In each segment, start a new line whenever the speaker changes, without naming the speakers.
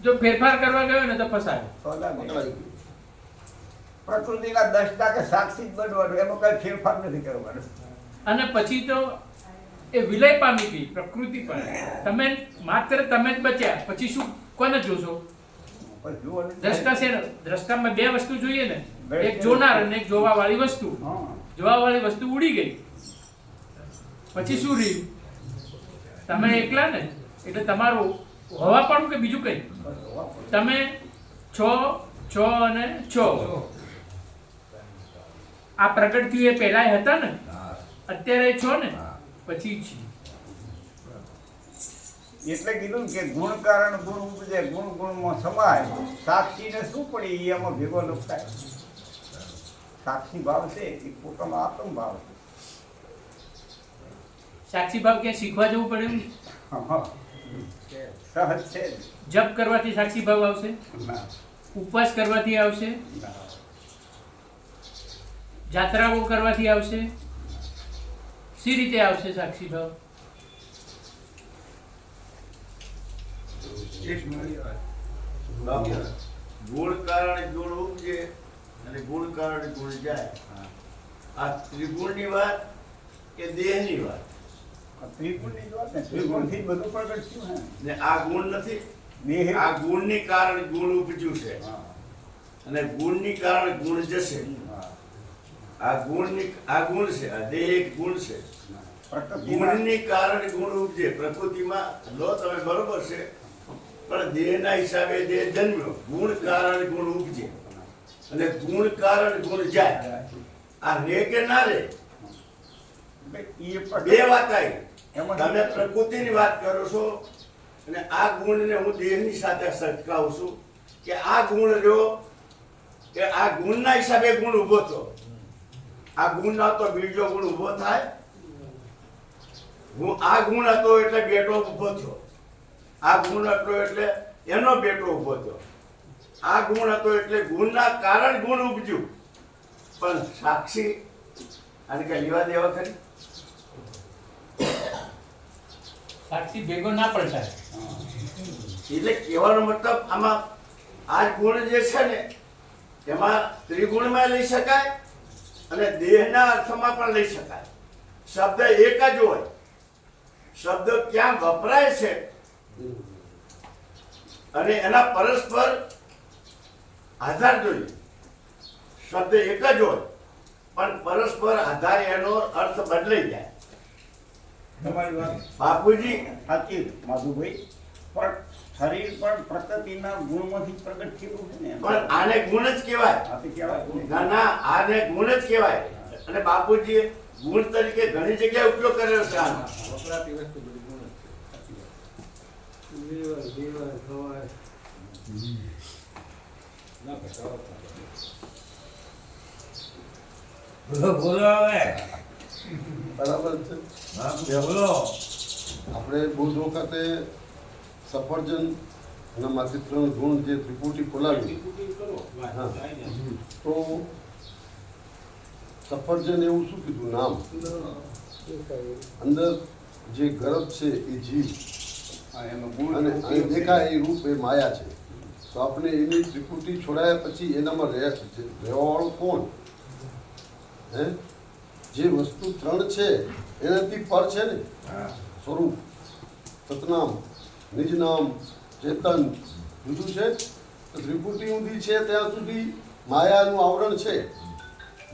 જો ફેરફાર કરવા ગયો ને તો ફસાય.
પ્રકૃતિના દસતા કે સાક્ષી જ બનવાનું, એમાં કઈ ફેરફાર નથી કરવાનો.
અને પછી તો એ વિલય પામી ગઈ પ્રકૃતિ પણ. તમે માત્ર તમે જ બચ્યા, પછી શું કોને જોશો?
પણ જુઓ ને,
દ્રષ્ટા છે ને, દ્રષ્ટામાં બે વસ્તુ જોઈએ ને, એક જોનાર અને એક જોવા વાળી વસ્તુ.
હા.
જોવા વાળી વસ્તુ ઉડી ગઈ, પછી શું રહ્યું? તમે એકલા ને, એટલે તમારું હોવા પણ કે બીજું કઈ તમે છો અને છો. આ પ્રગટ થયું એ પહેલા હતા ને, અત્યારે છો ને, પછી છે.
એટલે કીધું ને કે ગુણ કારણ ગુણ ઉપજે, ગુણ ગુણમાં સમાય. સાક્ષીને શું પડી એમાં ભેગો ન થાય. સાક્ષી ભાવ છે એ પોતાનો આત્મ ભાવ છે.
સાક્ષી ભાવ ક્યાં શીખવા જવું પડે એમ?
હા. સહજ છે જ.
જપ કરવાથી સાક્ષી ભાવ આવશે,
ના,
ઉપવાસ કરવાથી આવશે,
ના.
જાત્રાઓ કરવાથી આવશે. સી રીતે આવશે સાક્ષી ભાવ?
ગુણ કારણ ગુણ ઉપજે અને ગુણ કારણ ગુણ જાય. આ ત્રિગુણની વાત કે દેહની વાત?
ત્રિગુણની જ વાત ને, ત્રિગુણથી જ બધું પ્રગટ થયું હે.
ને આ ગુણ નથી.
દેહ.
આ ગુણની કારણ ગુણ ઉપજ્યું છે
હા.
અને ગુણની કારણ ગુણ જશે.
હા.
આ ગુણ છે, આ દેહ એક ગુણ છે.
પ્રકૃતિના
ગુણની કારણ ગુણ ઉપજે. પ્રકૃતિમાં લો તમે બરોબર છે, પણ દેહના હિસાબે દેહ જન્મ્યો. ગુણ કારણ ગુણ ઉપજે અને ગુણ કારણ ગુણ જાય. આ રે કે ના રે?
એ
બે વાત આવી.
એમાં
તમે પ્રકૃતિની વાત કરો છો અને આ ગુણને હું દેહની સાથે સરખાવું છું કે આ ગુણ રહ્યો કે આ ગુણના હિસાબે ગુણ ઊભો થયો. આ ગુણ ના તો બીજો ગુણ ઊભો થાય? આ ગુણ હતો એટલે બેટો ઊભો થયો. આ ગુણ હતો એટલે એનો બેટો ઊભો થયો. આ ગુણ હતો એટલે ગુણના કારણ ગુણ ઉપજ્યું. પણ સાક્ષી આને કઈ લેવા દેવા ખરી?
સાક્ષી ભેગો ના પડતા.
એટલે કહેવાનો મતલબ આમાં આ ગુણ જે છે ને એમાં ત્રિગુણમાં લઈ શકાય અને દેહના અર્થમાં પણ લઈ શકાય. શબ્દ એક જ હોય, શબ્દ ક્યાં વપરાય છે અને એના પરસ્પર આધાર જોઈએ. શબ્દ એક જ હોય પણ પરસ્પર આધારે એનો અર્થ બદલાઈ જાય.
તમારી વાત
બાપુજી
સાચી છે, માધુભાઈ. પણ શરીર પણ પ્રકૃતિના ગુણમાંથી જ પ્રગટ થયેલું છે ને.
પણ આને ગુણ જ કહેવાય.
આથી કહેવાય ને.
ના ના, આને ગુણ જ કહેવાય. અને બાપુજીએ ગુણ તરીકે ઘણી જગ્યાએ ઉપયોગ કર્યો છે આનો.
વપરાતી વસ્તુ બધી ગુણ જ છે. લીવર ખવાય ના ઘટાડો
બોલો બોલો હવે.
બરાબર છે.
બોલો.
આપણે બહુ જ વખતે સફરજન અને માંથી 3 ગુણ જે ત્રિપુટી ખોલાવી, હા, તો સફરજન એવું શું કીધું નામ? અંદર જે ગરબ છે એ જીવ અને અહીં દેખાય એ રૂપ એ માયા છે. તો આપણે એની ત્રિપુટી છોડાયા પછી એનામાં રહેવાવાળું કોણ? હે? જે વસ્તુ 3 છે એનાથી પર છે ને સ્વરૂપ, સતનામ, નિજનામ, ચેતન જુદું છે. તો ત્રિપુટી ઊંધી છે ત્યાં સુધી માયાનું આવરણ છે.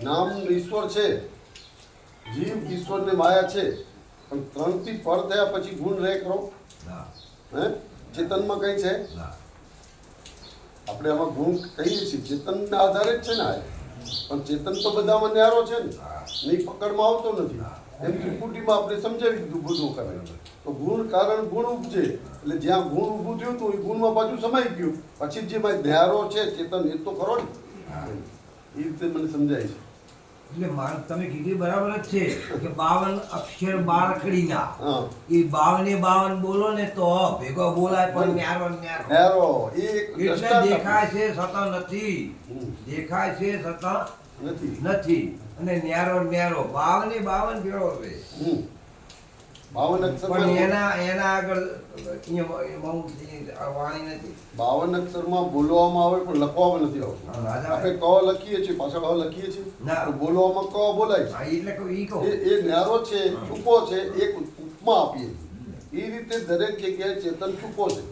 નામ ઈશ્વર છે, જીવ ઈશ્વર ને માયા છે. પણ 3 થી પર થયા પછી ગુણ રહે ખરો? હે? ચેતનમાં કઈ છે? આપણે આમાં ગુણ કહીએ છીએ ચેતનના આધારે જ છે ને આ. પણ ચેતન તો બધામાં ન્યારો છે ને, નહીં પકડમાં આવતો નથી. એમ ત્રિપુટીમાં આપણે સમજાવી દીધું બધું કરે. તો ગુણ કારણ ગુણ ઉપજે એટલે જ્યાં ગુણ ઊભું થયું હતું એ ગુણમાં પાછું સમાઈ ગયું. પછી જે ન્યારો છે ચેતન એ તો ખરો ને. એ રીતે મને સમજાય છે.
એટલે તમે કીધું બરાબર જ છે કે 52 અક્ષર 12 અખડીના.
હા,
એ 52 બોલો ને તો ભેગો બોલાય પણ ન્યારો ન્યારો.
ન્યારો એ એક
એટલે
દ્રષ્ટાંત
દેખાય છે છતાં નથી, દેખાય છે છતાં
નથી.
નથી, અને ન્યારો ન્યારો 52 ભેળો છે.
52
પણ
અક્ષરમાં
એના આગળ અહીંયા આ વાણી નથી.
52 અક્ષરમાં બોલવામાં આવે પણ લખવામાં નથી આવતું. આપણે ક લખીએ છીએ, પાછળ હ લખીએ છીએ,
ના.
પણ બોલવામાં ક બોલાય છે.
હા, એટલે કહું ઈ કહું.
એ ન્યારો છે, છૂપો છે, એક ઉપમા આપીએ છીએ. એ રીતે દરેક જગ્યાએ ચેતન છૂપો છે,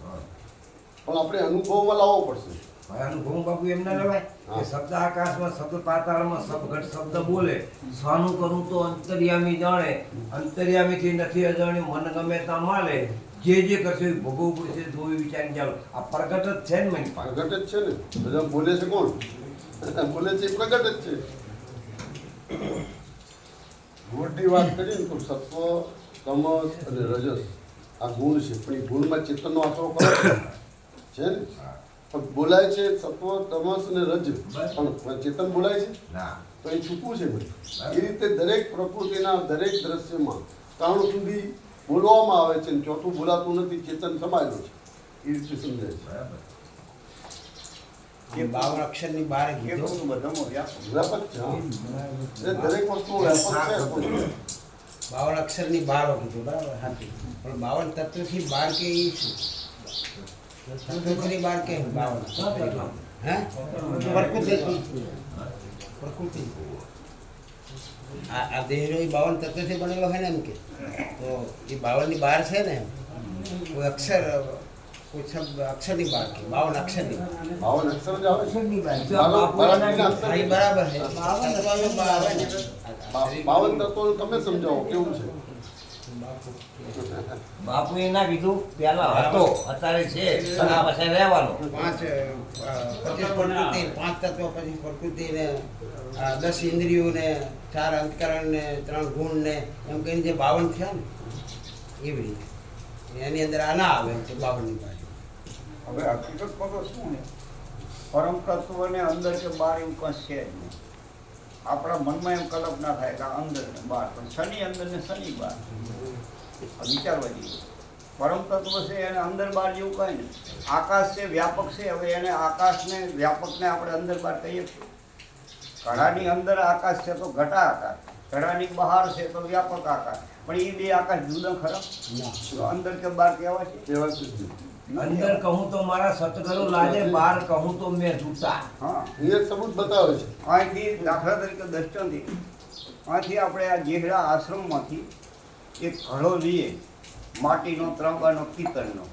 પણ આપણે અનુભવમાં લાવવો પડશે.
હવે આનું ઘઉં બાપુ એમ ના લેવાય
હા.
કે શબ્દ આકાશમાં, શબ્દ પાતાળમાં, શબ્દ ઘટ શબ્દ બોલે. સ્વાનું કરું તો અંતર્યામી જાણે, અંતર્યામીથી નથી અજાણ્યું, મન ગમે ત્યાં માલે. જે કરશે એ ભોગવવું પડશે, જોયું વિચારી ચાલો. આ પ્રગટ જ છે ને મારી પાસે.
પ્રગટ જ છે ને, બધા બોલે છે કોણ? બોલે છે એ પ્રગટ જ છે. ગુણની વાત કરીએ ને તો સત્વ, તમસ અને રજસ આ ગુણ છે, પણ એ ગુણમાં ચેતનનો આશરો કરો છે ને. પણ બોલાય છે સત્વ, તમસ અને રજ, પણ ચેતન બોલાય છે
ના.
તો એ છૂપું છે બધું. એ રીતે દરેક પ્રકૃતિના દરેક દ્રશ્યમાં ત્રણ સુધી બોલવામાં આવે છે, ને ચોથું બોલાતું નથી, ચેતન સમાયેલું છે. એ રીતે સમજાય છે.
એ 52 અક્ષરની બહાર
એ
કીધું.
બધું બધામાં વ્યાપક.
વ્યાપક છે, હા. એ દરેક વસ્તુ વ્યાપક છે.
52 અક્ષરની બહાર કીધું, બરાબર? હાથી. પણ 52 તત્વથી બહાર કે ઈ શું? તત્વથી બહાર કે 52? હે? પ્રકૃતિ. આ દેહનો ઈ 52 તત્વથી બનેલો છે ને એમ કે. તો એ 52 ની બહાર છે ને, કોઈ અક્ષર, કોઈ શબ્દ અક્ષરની બહાર કે 52 અક્ષરની બહાર.
52 અક્ષર જ આવે છે.
હા, ઈ બરાબર છે. તત્વનો બહાર આવે ને.
52 તત્વો તમે સમજાવો કેવું છે.
બાપુ એ ના કીધું પેલા હતો, અત્યારે છે, અને આ પછી રહેવાનો.
25 પ્રકૃતિ, 5 તત્વ, પછી પ્રકૃતિ ને 10 ઇન્દ્રિયો ને 4 અંતકરણ ને 3 ગુણ ને એમ કહીને જે 52 થયા ને એવી રીતે એની અંદર આ ના આવે એમ કે 52 ની બાજુ.
હવે હકીકતમાં તો શું ને, પરમ તત્વને અંદર કે બહાર એવું કંઈ છે જ નહીં. આપણા મનમાં એમ કલ્પના થાય કે આ અંદર ને બહાર, પણ શનિ અંદર ને શનિ બહાર. આ વિચારવા જેવું. પરમ તત્વ છે એને અંદર બહાર જેવું કાંઈ નહીં. આકાશ છે, વ્યાપક છે. હવે એને આકાશને વ્યાપકને આપણે અંદર બહાર કહીએ છીએ. ઘડાની અંદર આકાશ છે તો ઘટા આકાશ, ઘડાની બહાર છે તો વ્યાપક આકાશ. પણ એ બે આકાશ જુદા ખરા? તો અંદર કે બહાર કહેવાય છે?
કેવા છે?
અંદર કહું તો મારા સતગરો લાજે, બહાર કહું તો મેં જૂતા.
હા.
એ એક સબૂત બતાવે છે.
અહીંથી દાખલા તરીકે દર્શનથી અહીંથી આપણે આ જેહડા આશ્રમમાંથી એક ઘડો લઈએ, માટીનો, ત્રંબાનો, પિત્તળનો,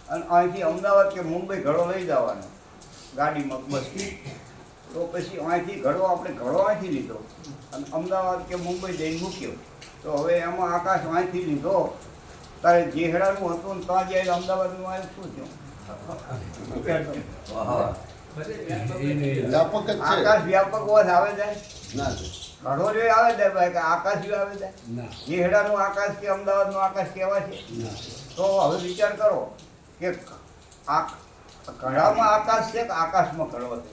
અને અહીંથી અમદાવાદ કે મુંબઈ ઘડો લઈ જવાનો ગાડીમાં, બસમાં. તો પછી અહીંથી ઘડો અહીંથી લીધો અને અમદાવાદ કે મુંબઈ જઈને મૂક્યો. તો હવે એમાં આકાશ અહીંથી લીધો, તારે જેહડાનું હતું ને ત્યાં જાય અમદાવાદનું આવ્યું, શું થયું?
વ્યાપક જ છે.
આકાશ વ્યાપક હોવા આવે જાય,
ના છે.
ઘડો જો આવે જાય ભાઈ, કે આકાશ જો આવે જાય.
ના.
જેહડાનું આકાશ કે અમદાવાદનું આકાશ કહેવાય છે.
ના.
તો હવે વિચાર કરો કે આ ઘડામાં આકાશ છે કે આકાશમાં ઘડો છે?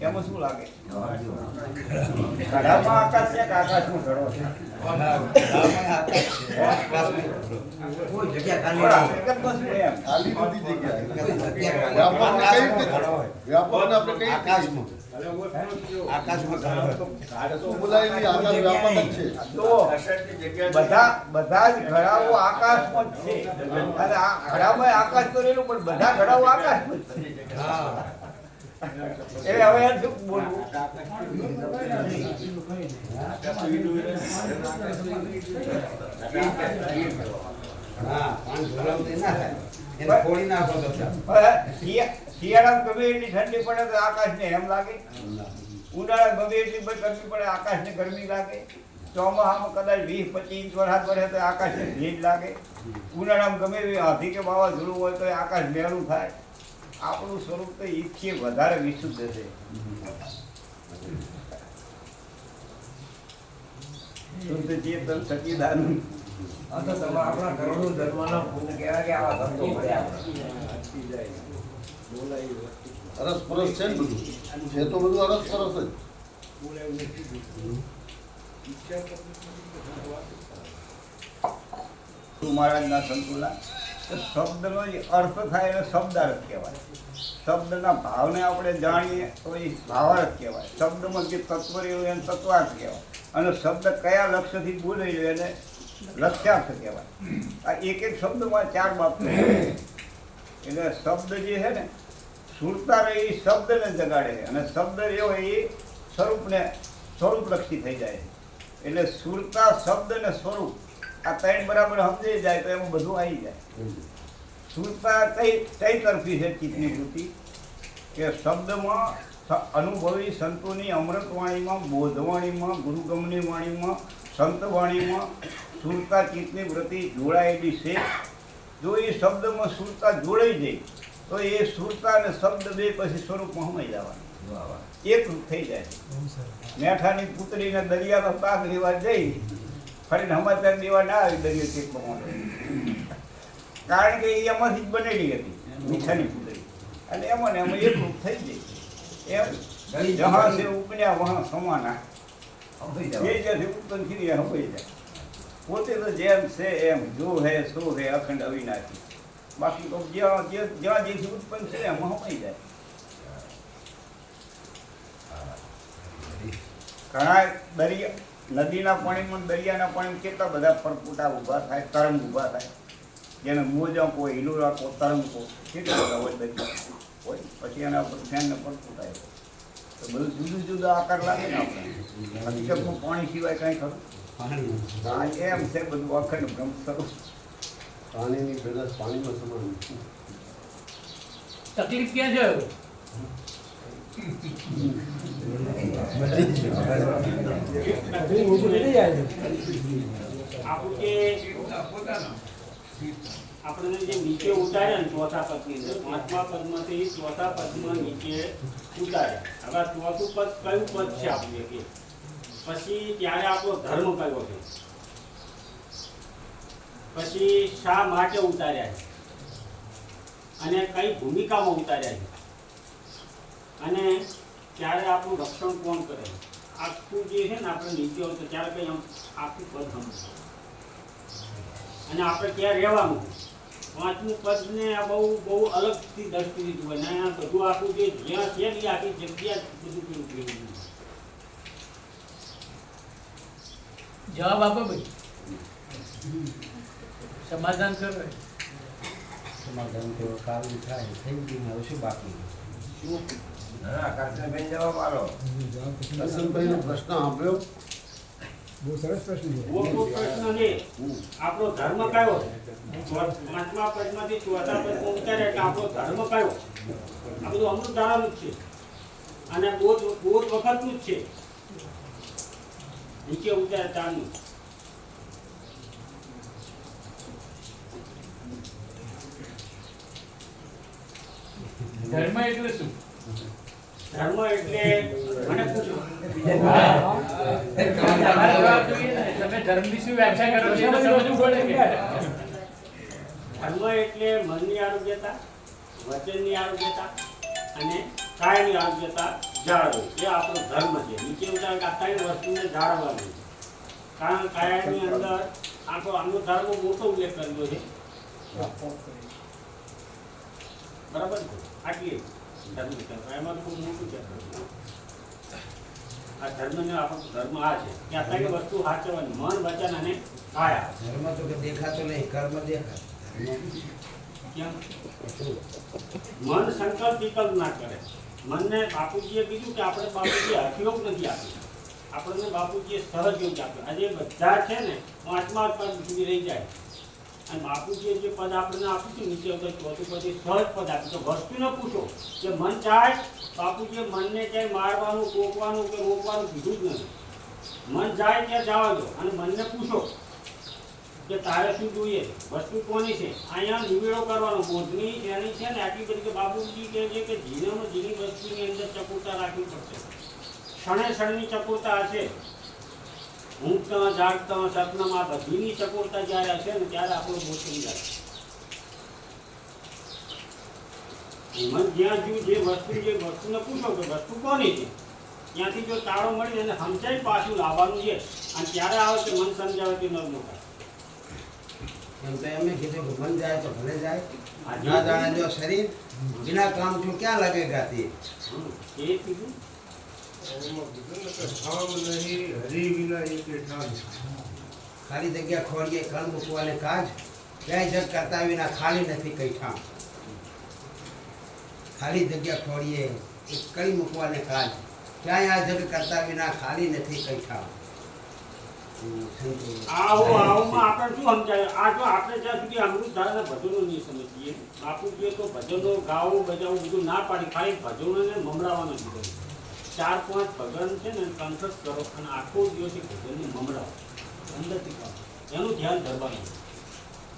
એમાં શું લાગે? ઘડામાં આકાશ છે કે આકાશમાં ઘડો છે?
કોઈ જગ્યા
પણ
ખાલી
હકીકતમાં શું એમ?
ખાલી બધી જગ્યાએ.
જગ્યા
વ્યાપકને કઈ રીતે વ્યાપકને આપણે કઈ રીતે
આકાશમાં
શું બોલાયેલી આકાશ વ્યાપક જ છે.
તો બધા જ ઘડાઓ આકાશમાં જ છે, અને આ ઘડામાં આકાશ તો રહેલું, પણ બધા ઘડાઓ આકાશમાં જ છે. એટલે હવે યાર શું બોલવું?
હા, પાણી ઢોળાવતી ના થાય. એને ફોડી નાખો તો ચાલે.
હવે શિયાળામાં ગમે એટલી ઠંડી પડે તો આકાશને એમ લાગે, ઉનાળામાં ગમે એટલી ગરમી પડે આકાશને ગરમી લાગે, ચોમાસામાં કદાચ 20-25 ઇંચ વરસાદ પડે તો આકાશને ભેજ લાગે, ઉનાળામાં ગમે એવી આંધી કે વાવાઝોડું હોય તો આકાશ મેળું થાય. આપણું સ્વરૂપ તો ઈચ્છીએ વધારે વિશુદ્ધ છે. શુદ્ધ ચેતન સચિદાનંદ.
આ તો તમે આપણા ઘરનું ધર્મના પુણ્ય કહેવાય કે આવા ધંધો કર્યા.
અરસપરસ છે ને બધું. છે તો બધું અરસપરસ જ.
મહારાજના સંતુલા શબ્દનો જે અર્થ થાય એને શબ્દાર્થ કહેવાય. શબ્દના ભાવને આપણે જાણીએ તો એ ભાવાર્થ કહેવાય. શબ્દમાં જે તત્વ રહ્યું એને તત્વાર્થ કહેવાય. અને શબ્દ કયા લક્ષ્યથી બોલાઈ એને લક્ષ્યાર્થ કહેવાય. આ એક એક શબ્દમાં 4 બાબતો છે. એટલે શબ્દ જે છે ને સુરતા રહે એ શબ્દને જગાડે છે અને શબ્દ એવો એ સ્વરૂપલક્ષી થઈ જાય છે. એટલે સુરતા, શબ્દ ને સ્વરૂપ આ 3 બરાબર સમજાઈ જાય તો એમાં બધું આવી જાય. સુરતા કઈ તરફી છે ચિત્તની વૃત્તિ કે શબ્દમાં અનુભવી સંતોની અમૃતવાણીમાં, બોધવાણીમાં, ગુરુગમની વાણીમાં, સંતવાણીમાં સુરતા ચિત્તની વૃત્તિ જોડાયેલી છે. જો એ શબ્દમાં સુરતા જોડાઈ જાય તો એ સુરતા અને શબ્દ બે પછી સ્વરૂપમાં સમાઈ જવાનું, એકરૂપ થઈ જાય. મેઠાની પુતળીને દરિયાનો પાક લેવા જઈ ફરીને સમાચાર દેવા ના આવી દરિયો ચેકમાં, કારણ કે એ એમાંથી જ બનેલી હતી મીઠાની પુતળી, અને એમાં ને એમાં એકરૂપ થઈ જાય. એમ જહાં સે ઉપન્યા વહાં સમાના, જે જ્યાંથી ઉત્પન્ન થઈ ગયા સંભાઈ જાય. પોતે તો જેમ છે એમ, જો હે સો હે અખંડ અવિનાશી. બાકી તો જ્યાં જેથી ઉત્પન્ન છે એમાં સમાઈ જાય. ઘણા નદીના પાણીમાં, દરિયાના પાણીમાં કેટલા બધા પરપોટા ઊભા થાય, તરંગ ઊભા થાય, જેને મોજા કો, હિલોરા કો, તરંગ કો, કેટલા બધા હોય દરિયા હોય. પછી એના પર ફેનને પરપોટા આવે તો બધું જુદું જુદું આકાર લાગે ને આપણે. હકીકતમાં પાણી સિવાય કાંઈ ખરું? હા, એમ છે બધું અખંડ બ્રહ્મ સ્વરૂપ.
પાણીની પેદાશ પાણીમાં સમાન.
તકલીફ ક્યાં છે?
આપણે જે નીચે ઉતાર્યા ને ચોથા પદની અંદર, 5મા પદમાંથી ચોથા પદમાં નીચે ઉતાર્યા. હવે ચોથું પદ કયું પદ છે આપણું કે પછી ત્યારે આપણો ધર્મ કયો છે, પછી શા માટે ઉતાર્યા છે અને કઈ ભૂમિકામાં ઉતાર્યા છે, અને ત્યારે આપણું રક્ષણ કોણ કરે. આખું જે છે ને આપણે નીચે હોય તો ત્યારે કંઈ આખું પદ સમજ, અને આપણે ક્યાં રહેવાનું. 5મું પદને આ બહુ અલગથી દ્રષ્ટિથી જુએ ને આ બધું આખું જે જ્યાં છે ને આખી જગ્યા બધું કેવું કેવું.
જવાબ આપો ભાઈ, સમાધાન કરો.
સમાધાન તો કાલનું થાય, થઈ ગયું, હવે શું બાકી?
હા, કાશ્મીરભાઈ જવાબ આલો.
દર્શનભાઈનો પ્રશ્ન સાંભળ્યો?
મોટો પ્રશ્ન છે આપણો ધર્મ કયો. 5મા પદમાંથી ચોથા પદમાં ઉતારે એટલે આપણો ધર્મ કયો. આ બધું અમૃત ધારાનું જ છે અને બોધ વખતનું જ છે. નીચે ઉતારે તારનું.
ધર્મ એટલે શું?
ધર્મ એટલે મને પૂછો.
તમારે જવાબ જોઈએ ને, તમે ધર્મની શું વ્યાખ્યા કરો છો એ તો સમજવું પડે કે.
ધર્મ એટલે મનની આરોગ્યતા, વચનની આરોગ્યતા અને કાયની આરોગ્યતા જાળવવી, એ આપણો ધર્મ છે. નીચે ઉતારે કે આ 3 વસ્તુને જાળવવાની. કારણ કાયાની અંદર આનો ધર્મ મોટો ઉલ્લેખ કરેલો છે, બરાબર છે. આટલી ધર્મ એમાં ખૂબ મોટું છે. આ ધર્મને આપણો ધર્મ આ છે કે આ 3 વસ્તુ સાચવવાની, મન, વચન અને કાયા.
ધર્મ તો કે દેખાતો નહીં, કર્મ દેખાય.
કેમ? મન સંકલ્પ વિકલ્પ ના કરે. મનને બાપુજીએ કીધું કે આપણે બાપુજીએ હઠયોગ નથી આપ્યું, આપણને બાપુજીએ સહજ યોગ આપ્યો. આજે બધા છે ને 5મા પદ સુધી રહી જાય, અને બાપુજીએ જે પદ આપણને આપ્યું છે નીચે ચોથું પદ, એ સહજ પદ આપ્યું. તો વસ્તુને પૂછો કે મન ચાહે, બાપુજીએ મનને ક્યાંય મારવાનું, ટોકવાનું કે રોકવાનું કીધું જ નથી. મન જાય ત્યાં જવા દો અને મનને પૂછો કે તારે શું જોઈએ, વસ્તુ કોની છે. અહીંયા નિવેડો કરવાનો બોધની એની છે ને આટલી બધી કે બાપુજી કહે છે કે જીવનમાં જીની વસ્તુની અંદર ચતુરતા રાખવી પડશે. ક્ષણે ક્ષણની ચતુરતા હશે, ઊંઘતા જાગતા સપનામાં બધીની ચતુરતા જ્યારે હશે ને ત્યારે આપણો બોધ થઈ જાય. મન જ્યાં જે વસ્તુને પૂછો કે વસ્તુ કોની છે, ત્યાંથી જો તાળો મળી એને સમજાય પાછું લાવવાનું છે, અને ત્યારે આવે કે મન સમજાવે કે ન મોટા.
એમ તો એમને કીધું કે મન જાય તો ભલે જાય, ના જાણે જો શરીર बिना काम को क्या लगेगा ते
એ કીધું
ठाम नहीं हरि बिना एक ठाम
ખાલી જગ્યા ખોરીએ કણ મૂકવાને કાજ ક્યાંય જગ કરતા વિના ખાલી નથી કઈ ઠામ ખાલી જગ્યા ખોરીએ એક કળી મૂકવાને કાજ ક્યાંય આ જગ કરતા વિના ખાલી નથી કઈ ઠામ
આવું આપણે શું સમજાય આ જો આપણે જ્યાં સુધી અમૃતધારાના ભજનો નહીં સમજીએ બાપુજીએ તો ભજનો ગાવું બજાવું બધું ના પાડી ખાલી ભજનોને મમરાવાનું કીધું 4-5 ભજન છે ને કંઠસ્થ કરો અને આખો દિવસ ભજનને મમરાવો અંદરથી કરો એનું ધ્યાન ધરવાનું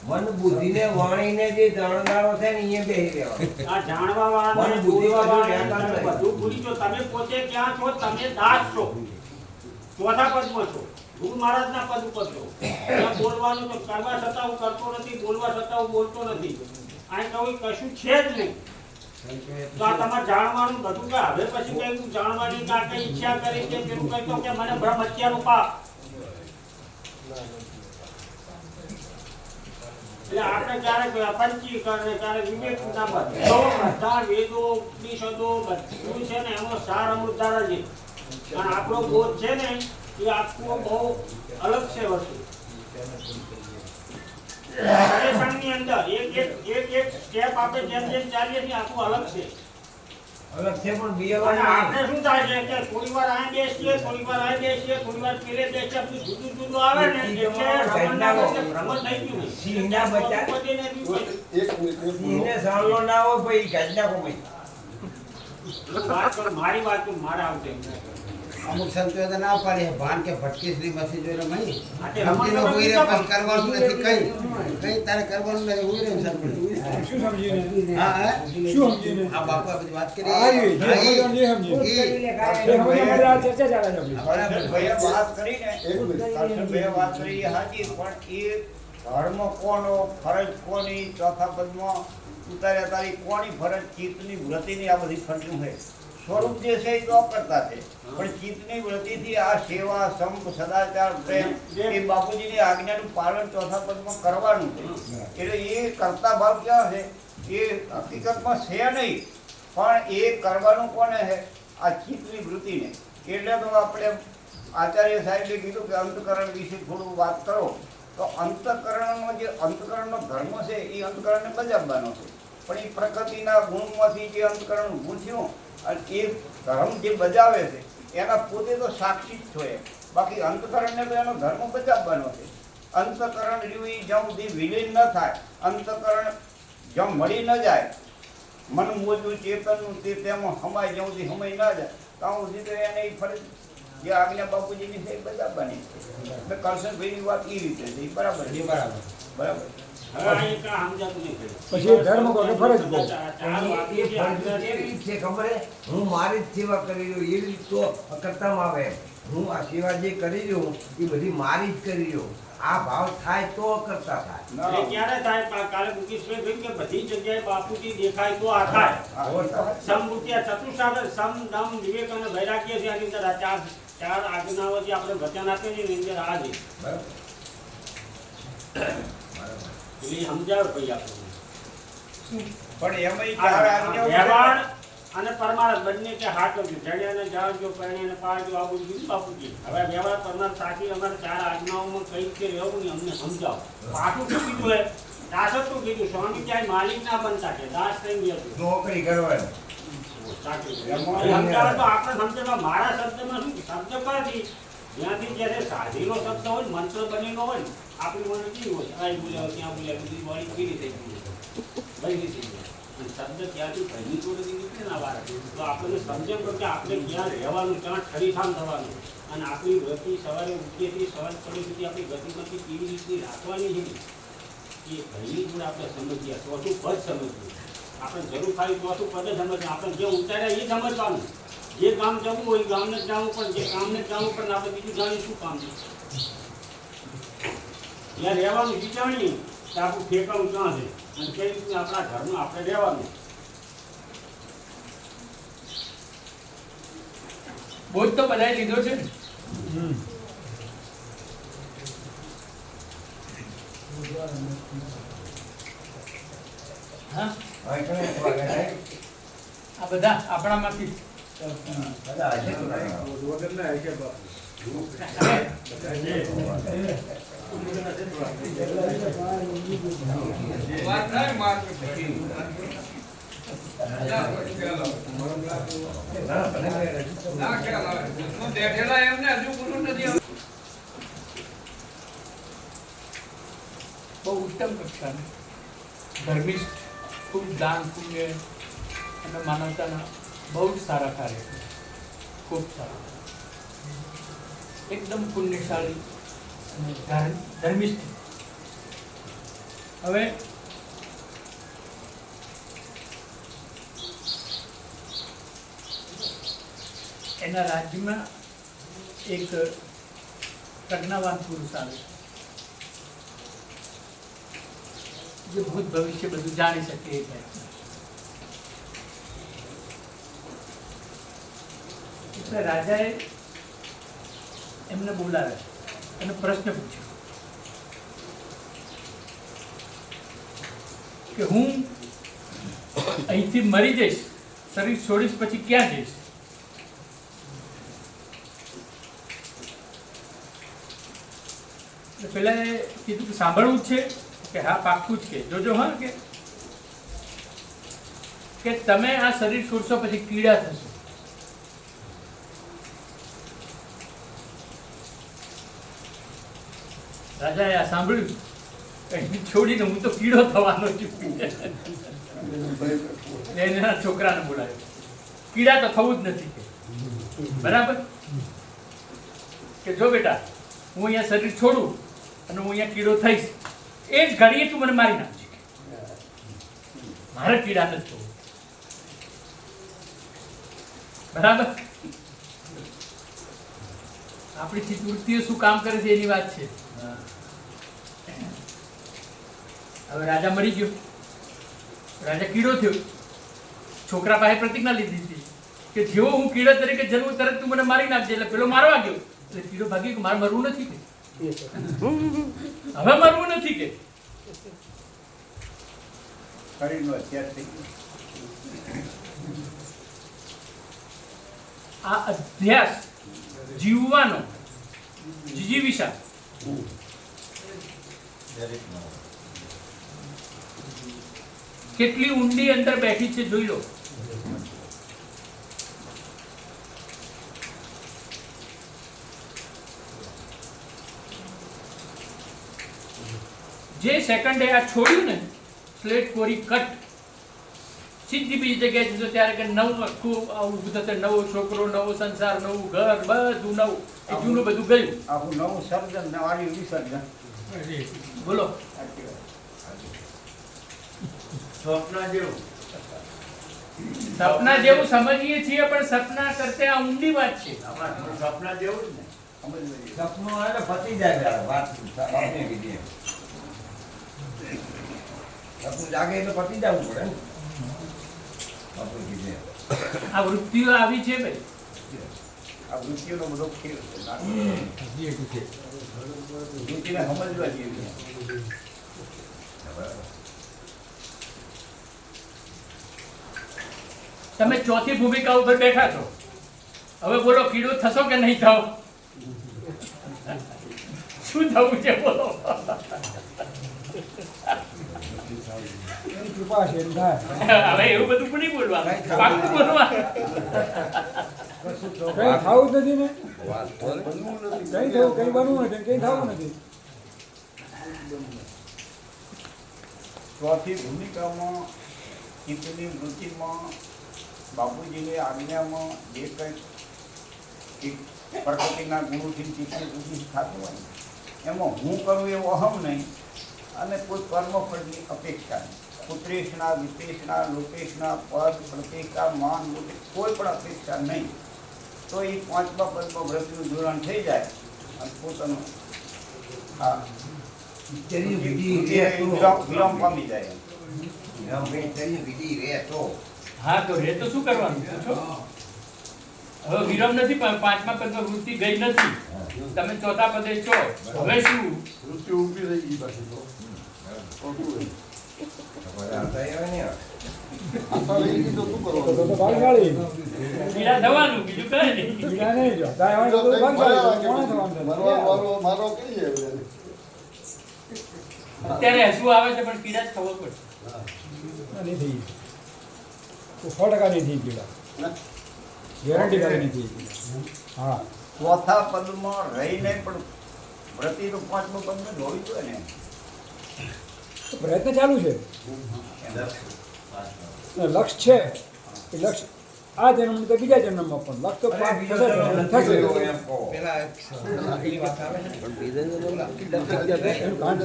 મન બુદ્ધિને વાણીને જે જાણનારો છે ને અહીંયા બેહી રહેવાનું.
આ જાણવા વાળા
મન બુદ્ધિ
બોલવા
બધું
વાળા
વ્યાપાર કરે.
બધું ભૂલી જો તમે પોતે ક્યાં છો તમે દાસ છો ચોથા પદમાં છો ગુરુ મહારાજના પદ ઉપર છો ત્યાં બોલવાનું તો કરવા છતાં હું કરતો નથી બોલવા છતાં હું બોલતો નથી આ કહું કશું છે જ નહીં તો આ તમારે જાણવાનું બધું કે હવે પછી કઈ હું જાણવાની કે આ કઈ ઈચ્છા કરી છે પેલું કઈ તો કે મને બ્રહ્મ હત્યાનું પાપ એટલે આપણે ક્યારેક પંચીકરણ ક્યારેક વિવેક ના બધા વેદો ઉપનિષદો બધું છે ને એનો સાર અમૃતધારા છે અને આપણો બોધ છે ને એ આખો બહુ અલગ છે વસ્તુ પરેશાનની અંદર એક સ્ટેપ આપણે જેમ જેમ ચાલીએ છીએ આખું અલગ છે
અલગ છે પણ
અને
બીજાવાનું
આપણે શું થાય છે કે થોડી વાર આ બેસીએ થોડી વાર આ બેસીએ થોડી વાર પેલે બેસીએ બધું જુદું જુદું આવે ને એટલે ભ્રમણ થઈ ગયું ને.
સિંહના બચ્ચા
પોતેને બી
એક મિનિટ
સિંહને સાંભળો ના હોય પછી કાઢી નાખો ભાઈ.
વાત કરો, મારી વાત તો મારે આવશે
અમુક સંતો તો ના પાડે ભાન કે ભટકી શ્રી મસી જોઈને મહી
આ તે રમણ
સમજીને
કરવા
ઉઈ રે
બીજા
પણ કરવાનું નથી કઈ તારે કરવાનું નથી ઉઈ રે સંભળી
શું સમજીને
હા હા
શું સમજીને
આ બાપુ આ બધી વાત કરી
હા, એ જે સમજવાનું એ સમજીને.
એ
અમારી આ ચર્ચા ચાલે છે આપણી.
ભાઈએ વાત કરી ને
એક મિનિટ.
ભાઈએ વાત કરી એ સાચી પણ એ ધર્મ કોનો ફરજ કોની ચોથા પદમાં ઉતાર્યા તારી કોની ફરજ ચિત્તની વૃત્તિની આ બધી ફરજું છે સ્વરૂપ જે છે એ તો અકર્તા છે પણ ચિત્તની વૃત્તિથી આ સેવા સંપ સદાચાર પ્રેમ એ બાપુજીની આજ્ઞાનું પાલન ચોથા પદમાં કરવાનું છે એટલે એ કરતા ભાવ ક્યાં છે એ હકીકતમાં છે નહીં પણ એ કરવાનું કોને છે આ ચિત્તની વૃત્તિને એટલે તો આપણે આચાર્ય સાહેબે કીધું કે અંતકરણ વિશે થોડું વાત કરો તો અંતકરણનો જે અંતકરણનો ધર્મ છે એ અંતકરણને બજાવવાનો છે પણ એ પ્રકૃતિના ગુણમાંથી જે અંતકરણ ઊભું થયું અને એ ધર્મ જે બજાવે છે એના પોતે તો સાક્ષી જ છે બાકી અંતકરણને તો એનો ધર્મ બજાવવાનો છે અંતકરણ રહ્યું એ જ્યાં સુધી વિલીન ન થાય અંતકરણ જ્યાં મળી ન જાય મન મોજું ચેતનનું તે તેમાં હમાય જ્યાં સુધી હમાઈ ન જાય ત્યાં સુધી તો એને એ ફરજ જે આજ્ઞા બાપુજીની છે એ બજાવવાની છે એટલે કરશનભાઈની વાત એ રીતે છે એ બરાબર છે
બરાબર
બરાબર
હવે આ એક આ સમજાતું નહીં થયું.
પછી ધર્મ કહો કે ફરજ કહો.
ચાર
એ
વાક્ય જે
ફરજ
આજ્ઞા છે,
કેવી છે ખબર છે? હું મારી જ સેવા કરી રહ્યો એવી રીત તો કરતામાં આવે. હું આ સેવા જે કરી રહ્યો એ બધી મારી જ કરી રહ્યો. આ ભાવ થાય તો કરતા થાય.
એ ક્યારે થાય? કાલે મુકેશભાઈ કહ્યું કે બધી જગ્યાએ બાપુજી દેખાય તો આ થાય. સમબુદ્ધિયા ચતુષ્સાગર સમ દમ વિવેક અને વૈરાગ્ય છે આની અંદર આ ચાર આજ્ઞાઓ જે આપણે વચન આપીએ છીએ એની અંદર આ છે. એટલે એ સમજાવે ભાઈ આપણને.
પણ એમાં ચાર આજ્ઞાઓ
વ્યવહાર અને પરમાર્થ બંને કે હાથ લખ્યું જડ્યાને જાળજો પરણ્યાને પાળજો આ બધું કીધું બાપુજી. હવે વ્યવહાર પરમાર્થ સાચી અમારે ચાર આજ્ઞાઓમાં કઈ રીતે રહેવું ને અમને સમજાવો. પાછું શું કીધું હે? દાસ જ શું કીધું? સ્વામી ક્યાંય માલિક ના બનતા કે દાસ થઈ ગયા છે.
નોકરી કરવાની.
સાચું. સમજાવે તો આપણે સમજવા મારા શબ્દમાં શું શબ્દ પરથી જ્યાંથી જ્યારે સાધીનો શબ્દ હોય મંત્ર બનેલો હોય ને આપણી મને કેવી હોય આ બોલ્યા ત્યાં બોલ્યા બધી વાળી કેવી થઈ ગઈ બધી થઈ ગઈ અને શબ્દ ત્યાંથી પહેલી જોડેથી નીકળે ને આ વાત તો આપણને સમજે પણ કે આપણે ક્યાં રહેવાનું ક્યાં ઠરીઠામ થવાનું અને આપણી ગતિ સવારે ઉઠીએથી સવારે પડે સુધી આપણી ગતિમાંથી કેવી રીતની રાખવાની છે એ પહેલી જોડે આપણે સમજીએ ચોથું પદ સમજવું આપણે જરૂર થાય ચોથું પદ સમજવું આપણે જે ઉતાર્યા એ સમજવાનું જે કામ જવું હોય ગામને જ જવું પણ જે કામને જ જવું પણ આપણે બીજું જાણીએ શું કામ છે ત્યાં રહેવાનું વિચારીએ કે આપણું ઠેકાણું ક્યાં છે અને કઈ રીતે આપણા ઘરમાં આપણે રહેવાનું.
બોધ તો બધાએ લીધો છે ને. હા
હવે કણે વાગે થાય?
આ બધા આપણામાંથી
બધા હશે તો નહીં.
વગરના હશે બાપુ.
બહુ ઉત્તમ કક્ષાનું ધર્મિષ્ઠ, ખૂબ દાન પુણ્ય અને માનવતાના બહુ જ સારા કાર્ય છે, ખૂબ સારા, એકદમ પુણ્યશાળી અને ધર્મિષ્ઠ. હવે એના રાજ્યમાં એક પ્રજ્ઞાવાન પુરુષ આવે જે ભૂત ભવિષ્ય બધું જાણી શકે એ ટાઈપના. એટલે રાજાએ એમને બોલાવે અને પ્રશ્ન પૂછ્યો કે હું અહીંથી મરી જઈશ, શરીર છોડીશ, પછી ક્યાં જઈશ? પેલા કીધું કે સાંભળવું જ છે કે હા પાક્કું જ કે જોજો હા કે તમે આ શરીર છોડશો પછી કીડા થશો. રાજાએ આ સાંભળ્યું, છોડીને હું તો કીડો થવાનો છું. એના છોકરાને બોલાવ્યો, કીડા તો થવું જ નથી કે બરાબર, કે જો બેટા હું અહીંયા શરીર છોડું અને હું અહીંયા કીડો થઈશ, એ જ ઘડીએ તું મને મારી નાખજે, મારે કીડા નથી થવું. બરાબર, આપણી ચિત્તવૃત્તિઓ શું કામ કરે છે એની વાત છે. હવે રાજા મરી ગયો, રાજા કીડો થયો, છોકરા પાસે પ્રતિજ્ઞા લીધી હતી કે જેવો હું કીડા તરીકે જન્મ તરત તું મને મારી નાખજે. એટલે પેલો મારવા ગયો, એટલે કીડો ભાગી ગયો, મારે મરવું નથી કે હવે મરવું નથી કે
શરીરનો અત્યાર થઈ ગયો.
આ અભ્યાસ જીવવાનો, જીજીવિષા કેટલી ઊંડી અંદર બેઠી છે જોઈ લો. જે સેકન્ડે આ છોડ્યું ને, સ્લેટ કોરી કટ, સીધી બીજી જગ્યાએ જશો ત્યારે કે નવું આખું ઊભું થશે, નવો છોકરો, નવો સંસાર, નવું ઘર, બધું નવું, એ જૂનું બધું ગયું.
આખું નવું સર્જન, નવારી વિસર્જન.
બોલો
સ્વપ્ન જેવું.
સપના જેવું સમજીએ છીએ, પણ સપના કરતા આ ઊંડી વાત છે.
આમાં સ્વપ્ન જેવું જ ને.
સપનું આવે ને પતી જાય વાત બાપને કીધી એમ. સપનું જાગે એટલે પતી જવું પડે ને. બાપુ કીધે
આ વૃત્તિઓ આવી છે ભાઈ.
આ વૃત્તિઓનો બધો ખેલ છે. વૃત્તિને સમજવા જેવી.
તમે ચોથી ભૂમિકા ઉપર બેઠા છો, હવે બોલો કીડો થશો કે નહીં થાવ? શું થવું છે બોલો? હવે એવું બધું પણ નહીં બોલવાનું, પાક્કું બોલવાનું.
કઈ ખાવું જ નથી ને,
વાત
કઈ થવું, કઈ બનવું નથી, કઈ થવું નથી.
ચોથી ભૂમિકામાં, ચિત્તની વૃત્તિમાં, બાપુજીની આજ્ઞામાં જે કંઈક પ્રકૃતિના ગુણોથી ચિત્તની વૃત્તિ થતું હોય એમાં હું કરું એવો અહમ નહીં, અને કોઈ કર્મફળની અપેક્ષા નહીં. પુત્રેશના, વિતેશના, લોકેશના, પદ, પ્રતિકા, માન, કોઈ પણ અપેક્ષા નહીં. તો એ પાંચમા પદમાં વ્રતનું જોડાણ થઈ જાય અને પોતાનું વિરામ પામી જાય.
હા તો રે તો શું કરવાનું પૂછો? હવે વિરામ નથી, પણ પાંચમા પદમાં વૃત્તિ ગઈ નથી, તમે ચોથા પદે છો, હવે શું?
વૃત્તિ ઊભી રહી ગઈ પાછી તો આશા રહી ગઈ તો શું કરવાનું?
તો બાળગાળી.
પીડા થવાનું બીજું કઈ નહીં.
પીડા નહીં જો તારે હવે બધું બંધ કરી દો. કોણે થવાનું છે?
મારો કહીએ
અત્યારે હસવું આવે છે પણ પીડા જ ખબર પડશે.
નહીં થઈ તો 100% નહીં થઈ પીડા ગેરંટી કરી નહીં થઈ પીડા. હા
ચોથા પદમાં રહીને પણ વ્રતિનું પાંચમું પદ ને જોડ્યું જોઈએ ને
તો પ્રયત્ન ચાલુ છે. લક્ષ છે એ લક્ષ આ જન્મ તો બીજા જન્મમાં પણ લક્ષ તો પાંચ થશે.
પેલા પેલી વાત આવે છે
એનું કાંડ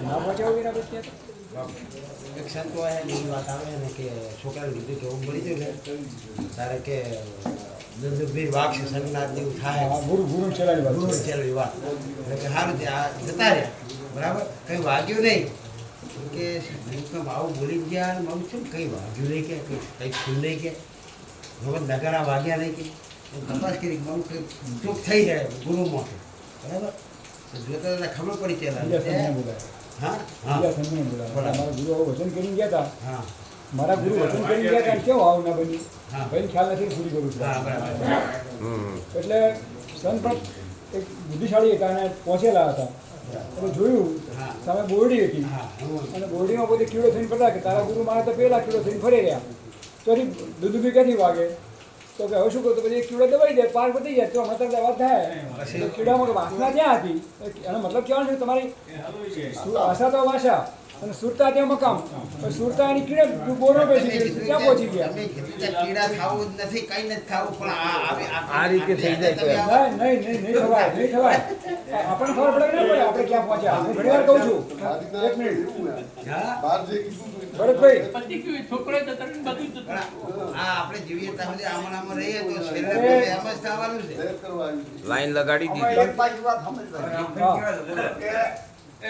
ના પહોંચાવું એના પછી
એક સંતો એની વાત આવે ને કે છોકરાને કીધું કે હું મળી ગયું ને તારે કે દુર્દુર્ભીર વાઘ છે સંગનાથ જેવું થાય
હા ગુરુ ગુરુ છેલ્લાની વાત
ગુરુ
છે.
ચાલવી વાત એટલે કે સારું છે આ જતા રહ્યા બરાબર કંઈ વાગ્યું નહીં કે આવું બોલી ગયા ને મારું શું કંઈ વાગ્યું નહીં કે કંઈ ખુલ નહીં કે ભગવાન નગારા વાગ્યા નહીં કે તપાસ કરી મારું કંઈ ચૂક થઈ જાય ગુરુમાં બરાબર જોતા જોતા ખબર પડી
બીજા
ચાલે
સંતને બોલાય.
હા હા
બીજા સંતને બોલાય.
બરાબર.
મારા ગુરુ આવું વચન કરીને ગયા હતા.
હા
મારા ગુરુ વચન કરીને ગયા હતા અને કેવું આવું ના બની
હા.
ભાઈ ખ્યાલ નથી પૂરી કરું છું.
હા બરાબર
એટલે સંત પણ એક બુદ્ધિશાળી હતા અને પહોંચેલા હતા એટલે જોયું
હા.
સામે બોરડી હતી
હા હું
અને બોરડીમાં પોતે કીડો થઈને પડતા કે તારા ગુરુ મારા તો પેલા કીડો થઈને ફરી રહ્યા તો હજી દુધુભી ક્યાંથી વાગે તો કે હવે શું કરું તો પછી એક કીડો દબાઈ દે પાર પતી જાય તો મતલબ દવા થાય એટલે કીડામાં વાસના ક્યાં હતી એનો મતલબ કહેવાનો છે તમારી આશા તો વાસા અને સુરતા ત્યાં મકામ પણ સુરતા એની કીડે બોરો બેસી ગઈ ક્યાં પહોંચી ગયા
તમે કીધું કે કીડા ખાવું જ નથી કઈ નથી ખાવું પણ
આ રીતે થઈ જાય
તમે
કે
આવો.
નહીં થવાય નહીં થવાય આપણને ખબર પડે કે નહીં પડે આપણે ક્યાં પહોંચ્યા હું ઘણી વાર કહું છું એક મિનિટ
હા
બહાર જે કીધું હતું એ
ભરતભાઈ
પતિ કેવી છોકરો જતો રહ્યો ને બધું જતું
પણ
રહ્યું.
આ આપણે જીવીએ ત્યાં સુધી આમાં રહીએ તો છેલ્લે
અરે.
તો એમ જ થવાનું છે
તૈયાર કરવા આવી છે.
લાઈન લગાડી
આમાં
દીધી
એક બાજુ વાત સમજવાની કે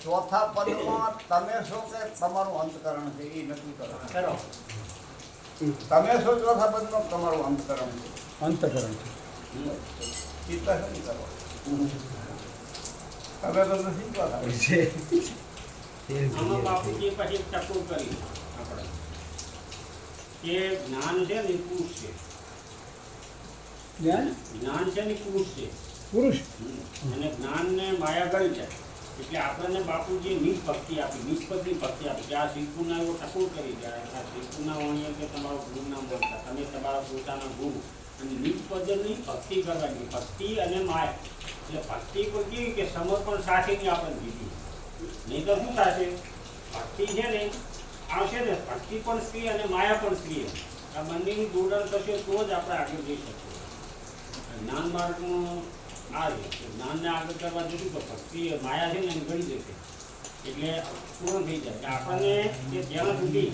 ચોથા પદમાં તમે છો કે તમારું અંતકરણ છે એ નક્કી કરો તમે છો ચોથા પદમાં તમારું અંતકરણ છે
અંતકરણ
ચિંતા નથી કરો તમે તો નથી ચોથા
આમાં બાપુજીએ પછી એક ટકોર કરી આપણે કે જ્ઞાન છે ને એ પુરુષ છે
જ્ઞાન
જ્ઞાન છે ને એ પુરુષ છે
પુરુષ
અને જ્ઞાનને માયા ગળી છે એટલે આપણને બાપુજીએ નિષ્ભક્તિ આપી નિષ્પદની ભક્તિ આપી કે આ શ્રીકુના એવો ટકોર કરી જાય આ શ્રીકુના વાણીએ કે તમારો ગુરુ નામ બોલતા તમે તમારા પોતાના ગુરુ અને નિષ્પદની ભક્તિ કરવાની ભક્તિ અને માયા એટલે ભક્તિ કોઈ કેવી કે સમર્પણ સાથેની આપણે દીધી નહીં તો શું થશે ભક્તિ છે ને આવશે ને ભક્તિ પણ સ્ત્રી અને માયા પણ સ્ત્રી આ બંનેની જોડાણ થશે તો જ આપણે આગળ જઈ શકીએ જ્ઞાન માર્ગનું આ છે કે જ્ઞાનને આગળ કરવા જશું તો ભક્તિ માયા છે ને એને ગળી જશે એટલે પૂર્ણ થઈ જાય કે આપણને કે જ્યાં સુધી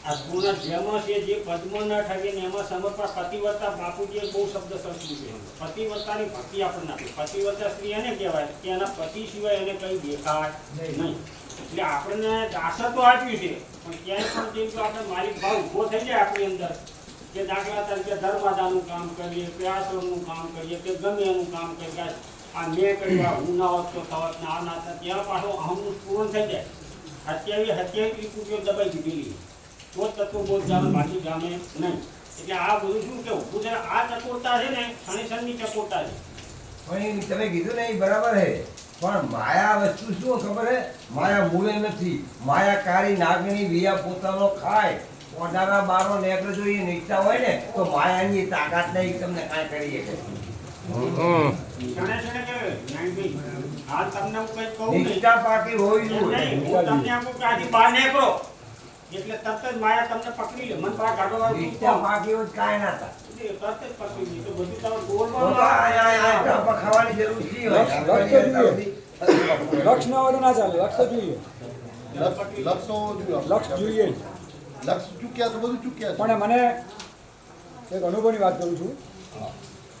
આ પૂર્ણ જેમાં છે જે પદ્મ ન ઠગે ને એમાં સમર્પણ પતિવ્રતા બાપુજીએ બહુ શબ્દ સંસ્કૃત છે પતિવ્રતાની ભક્તિ આપણને આપી પતિવ્રતા સ્ત્રી એને કહેવાય કે એના પતિ સિવાય એને કંઈ દેખાય નહીં એટલે આપણને દાસર તો આપ્યું છે પણ ક્યાંય પણ જેમ કે આપણે માલિક ભાવ ઊભો થઈ જાય આપણી અંદર કે દાખલા તરીકે ધર્માદાનું કામ કરીએ કે આશ્રમનું કામ કરીએ કે ગમે એનું કામ કરીએ આ મેં કર્યું હું ના હોત તો થવત ને આ ના થત ત્યાં પાછો અહમનું પૂર્ણ થઈ જાય 27 ત્રિપુટીઓ દબાઈ દીધેલી તો તત્વબોધ જામે બાકી જામે નહીં એટલે આ બધું શું કેવું તું આ ચકોરતા છે ને શનિ ચકોરતા છે
પણ એ તમે કીધું ને એ બરાબર છે પણ માયા વસ્તુ શું ખબર છે માયા મૂળે નથી માયા કાળી નાગણી વિયા પોતાનો ખાય ઓઢાના બારો નેકળ જો એ નીચા હોય ને તો માયાની તાકાત નહીં તમને કાંઈ કરી શકે
શણે કે નહીં આ તમને હું કંઈ કહું નહીં
નીચા પાકી હોવી જોઈએ
નહીં, હું તમને આમ કહું કે આથી બહાર નીકળો એટલે તરત જ માયા તમને પકડી લે મન બહાર કાઢવા
નીચા પાકી હોય તો કાંઈ ના થાય
તરત જ પકડી લે તો બધું તમે
તો તો
બોલવાનું
આ ઢાપા ખાવાની જરૂર શી હોય
લક્ષ ના હોય તો ના ચાલે લક્ષ તો જોઈએ
લક્ષ તો હોવો જોઈએ.
લક્ષ જોઈએ જ.
લક્ષ ચૂક્યા તો બધું ચૂક્યા છે.
પણ મને એક અનુભવની વાત કરું છું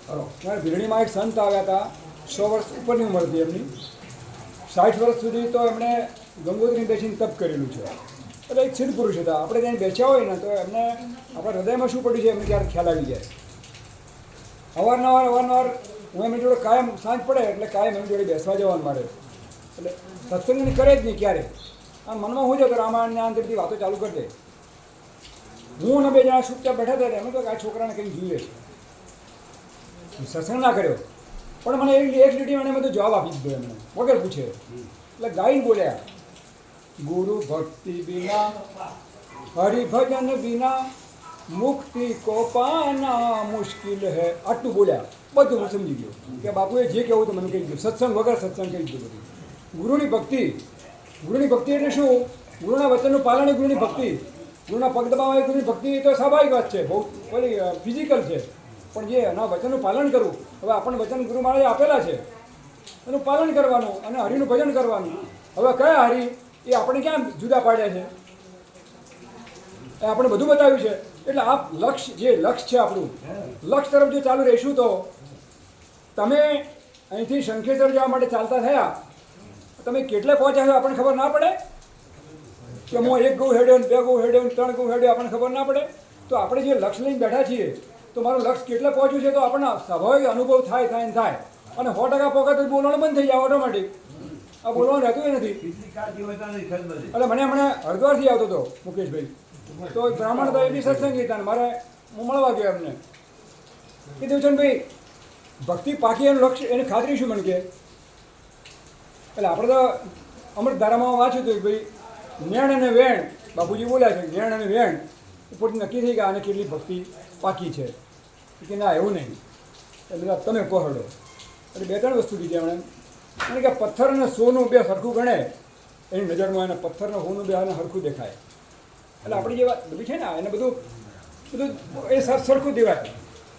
મારા ભીરણીમાં એક સંત આવ્યા હતા 100 વર્ષ ઉપરની ઉંમર હતી એમની 60 વર્ષ સુધી તો એમણે ગંગોત્રી બેસીને તપ કરેલું છે એટલે એક સિદ્ધ પુરુષ હતા આપણે ત્યાં બેસ્યા હોય ને તો એમને આપણા હૃદયમાં શું પડ્યું છે એમને ક્યારેક ખ્યાલ આવી જાય અવારનવાર હું એમની જોડે કાયમ સાંજ પડે એટલે કાયમ એમની જોડે બેસવા જવાનું મારે એટલે સત્સંગની કરે જ નહીં ક્યારે આમ મનમાં હું જતો રામાયણના અંદરથી વાતો ચાલુ કરી દે હું અને બે જણા ચૂપચાપ બેઠા હતા એમ તો આ છોકરાને કંઈક જોઈએ છે સત્સંગ ના કર્યો પણ મને એક લીટીમાં એને બધો જવાબ આપી દીધો એમને વગર પૂછે એટલે ગાઈને બોલ્યા ગુરુ ભક્તિ બિના હરિભજન બિના મુક્તિ કો પાના મુશ્કિલ હે આટલું બોલ્યા બધું હું સમજી ગયો કે બાપુએ જે કહેવું તો મને કહી દીધું સત્સંગ વગર સત્સંગ કહી દીધું બધું ગુરુની ભક્તિ એટલે શું ગુરુના વચનનું પાલન એ ગુરુની ભક્તિ ગુરુના પગ દબાવવા એ ગુરુની ભક્તિ એ તો સ્વાભાવિક વાત છે બહુ ઓલી ફિઝિકલ છે પણ જે એના વચનનું પાલન કરવું હવે આપણને વચન ગુરુ મહારાજે આપેલા છે એનું પાલન કરવાનું અને હરિનું ભજન કરવાનું હવે કયા હરિ એ આપણે ક્યાં જુદા પાડ્યા છે એ આપણે બધું બતાવ્યું છે એટલે આ લક્ષ્ય છે આપણું લક્ષ્ય તરફ જો ચાલુ રહીશું તો તમે અહીંથી શંખેશ્વર જવા માટે ચાલતા થયા તમે કેટલે પહોંચ્યા છો આપણને ખબર ના પડે કે હું 1 ગૌ હેડ્યો ને 2 ગૌ હેડ્યો ને 3 ગૌ હેડ્યો આપણને ખબર ના પડે તો આપણે જે લક્ષ્ય લઈને બેઠા છીએ તો મારું લક્ષ્ય કેટલે પહોંચ્યું છે તો આપણને સ્વાભાવિક અનુભવ થાય અને 100% પહોંચે તો બોલવાનું બંધ થઈ જાય ઓટોમેટિક આ બોલવાનું રહેતું નથી એટલે મને હમણાં હરિદ્વારથી આવતો હતો મુકેશભાઈ તો બ્રાહ્મણ હતા એટલી સત્સંગી હતા મારે હું મળવા ગયો એમને કીધું છે ને ભાઈ ભક્તિ પાકી એનું લક્ષ્ય એની ખાતરી શું મને કે એટલે આપણે તો અમૃતધારામાં વાંચ્યું હતું કે ભાઈ નેણ અને વેણ બાપુજી બોલ્યા છે નેણ અને વેણ ઉપરથી નક્કી થઈ ગયા અને કેટલી ભક્તિ પાકી છે કે ના એવું નહીં એટલે તમે પહોળો એટલે 2-3 વસ્તુ કીધી એમણે અને કે પથ્થર અને સોનું બે સરખું ગણે એની નજરમાં એને પથ્થર અને સોનું બે આને સરખું દેખાય એટલે આપણી જે વાત બધી છે ને એને બધું એ સરખું દેવાય